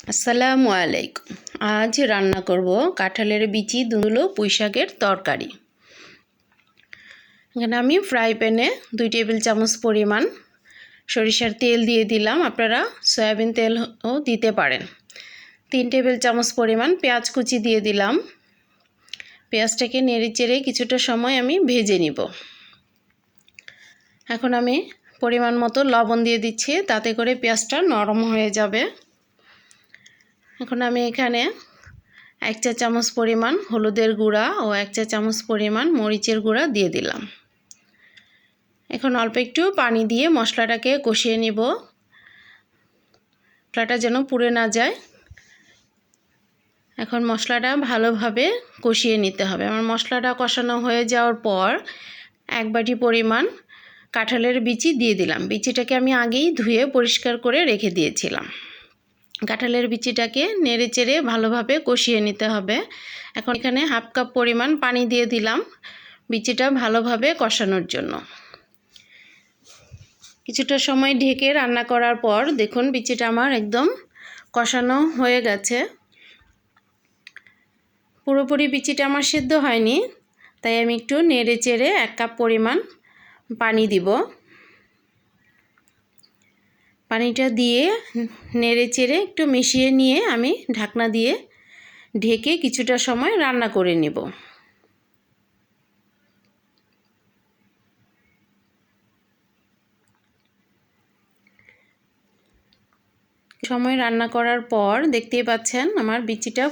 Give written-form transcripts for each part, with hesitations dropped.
আসসালামু আলাইকুম। আজ রান্না করব কাঁঠালের বিচি ধুলো পুঁই শাকের তরকারি। এখানে আমি ফ্রাই প্যানে 2 টেবিল চামচ পরিমাণ সরিষার তেল দিয়ে দিলাম। আপনারা সয়াবিন তেলও দিতে পারেন। 3 টেবিল চামচ পরিমাণ পেঁয়াজ কুচি দিয়ে দিলাম। পেঁয়াজটাকে নেড়েচেড়ে কিছুটা সময় আমি ভেজে নিব। এখন আমি পরিমাণ মতো লবণ দিয়ে দিচ্ছি, তাতে করে পেঁয়াজটা নরম হয়ে যাবে। এখন আমি এখানে 1 চা চামচ পরিমাণ হলুদের গুঁড়া ও 1 চা চামচ পরিমাণ মরিচের গুঁড়া দিয়ে দিলাম। এখন অল্প একটু পানি দিয়ে মশলাটাকে কষিয়ে নিব। মশলাটা যেন পুড়ে না যায়। এখন মশলাটা ভালোভাবে কষিয়ে নিতে হবে। আমার মশলাটা কষানো হয়ে যাওয়ার পর 1 বাটি পরিমাণ কাঁঠালের বিচি দিয়ে দিলাম। বিচিটাকে আমি আগেই ধুয়ে পরিষ্কার করে রেখে দিয়েছিলাম। কাঁঠালের বিচিটাকে নেড়েচেড়ে ভালোভাবে কষিয়ে নিতে হবে। এখন এখানে 1/2 কাপ পরিমাণ পানি দিয়ে দিলাম বিচিটা ভালোভাবে কষানোর জন্য। কিছুটা সময় ঢেকে রান্না করার পর দেখুন বিচিটা আমার একদম কষানো হয়ে গেছে। পুরোপুরি বিচিটা আমার সিদ্ধ হয়নি, তাই আমি একটু নেড়েচেড়ে 1 কাপ পরিমাণ পানি দিব। পানিটা দিয়ে নেড়েচেড়ে একটু মিশিয়ে নিয়ে আমি ঢাকনা দিয়ে ঢেকে কিছুটা সময় রান্না করে নেব। সময় রান্না করার পর দেখতেই পাচ্ছেন আমার বিচিটা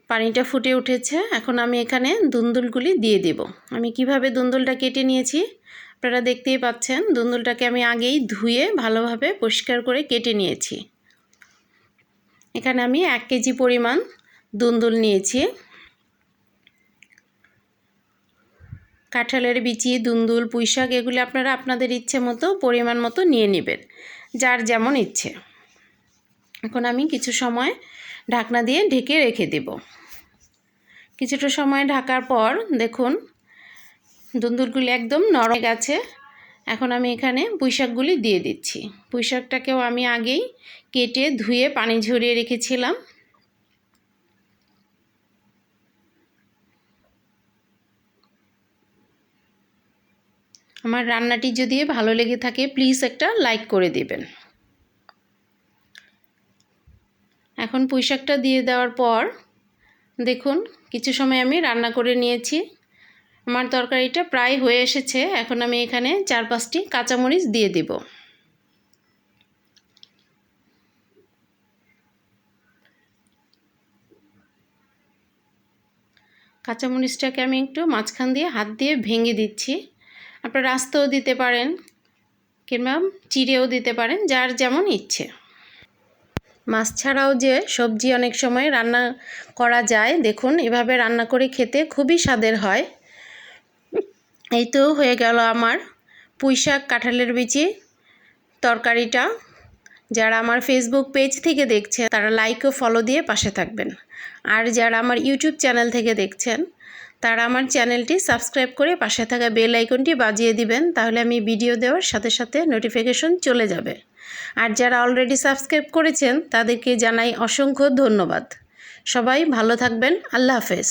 পানিটা ফুটে উঠেছে। এখন আমি এখানে দুন্দুলগুলি দিয়ে দেব। আমি কিভাবে দুন্দুলটা কেটে নিয়েছি আপনারা দেখতেই পাচ্ছেন। দুন্দুলটাকে আমি আগেই ধুয়ে ভালোভাবে পরিষ্কার করে কেটে নিয়েছি। এখানে আমি 1 কেজি পরিমাণ দুন্দুল নিয়েছি। কাঁঠালের বিচি, দুন্দুল, পুঁই শাক এগুলি আপনারা আপনাদের ইচ্ছে মতো পরিমাণ মতো নিয়ে নেবেন, যার যেমন ইচ্ছে। এখন আমি কিছু সময় ঢাকনা দিয়ে ঢেকে রেখে দেব। কিছুটা সময় ঢাকার পর দেখুন দুন্দুলগুলি একদম নরম হয়ে গেছে। এখন আমি এখানে পুঁই শাকগুলি দিয়ে দিচ্ছি। পুঁই শাকটাকেও আমি আগেই কেটে ধুয়ে পানি ঝরিয়ে রেখেছিলাম। আমার রান্নাটি যদি ভালো লেগে থাকে প্লিজ একটা লাইক করে দিবেন। এখন পুঁই শাকটা দিয়ে দেওয়ার পর দেখুন কিছু সময় আমি রান্না করে নিয়েছি। আমার তরকারিটা প্রায় হয়ে এসেছে। এখন আমি এখানে 4-5টি কাঁচামরিচ দিয়ে দেব। কাঁচামরিচটাকে আমি একটু মাঝখান দিয়ে হাত দিয়ে ভেঙে দিচ্ছি। আপনারা আস্তেও দিতে পারেন কিংবা চিড়েও দিতে পারেন, যার যেমন ইচ্ছে। মাছ ছাড়াও যে সবজি অনেক সময় রান্না করা যায়, দেখুন এভাবে রান্না করে খেতে খুবই স্বাদের হয়। এই তো হয়ে গেল আমার পুঁই শাক কাঁঠালের বিচি তরকারিটা। যারা আমার ফেসবুক পেজ থেকে দেখছেন তারা লাইক ও ফলো দিয়ে পাশে থাকবেন। আর যারা আমার ইউটিউব চ্যানেল থেকে দেখছেন তারা আমার চ্যানেলটি সাবস্ক্রাইব করে পাশে থাকা বেল আইকনটি বাজিয়ে দিবেন, তাহলে আমি ভিডিও দেওয়ার সাথে সাথে নোটিফিকেশন চলে যাবে। আর যারা অলরেডি সাবস্ক্রাইব করেছেন তাদেরকে জানাই অসংখ্য ধন্যবাদ। সবাই ভালো থাকবেন। আল্লাহ হাফেজ।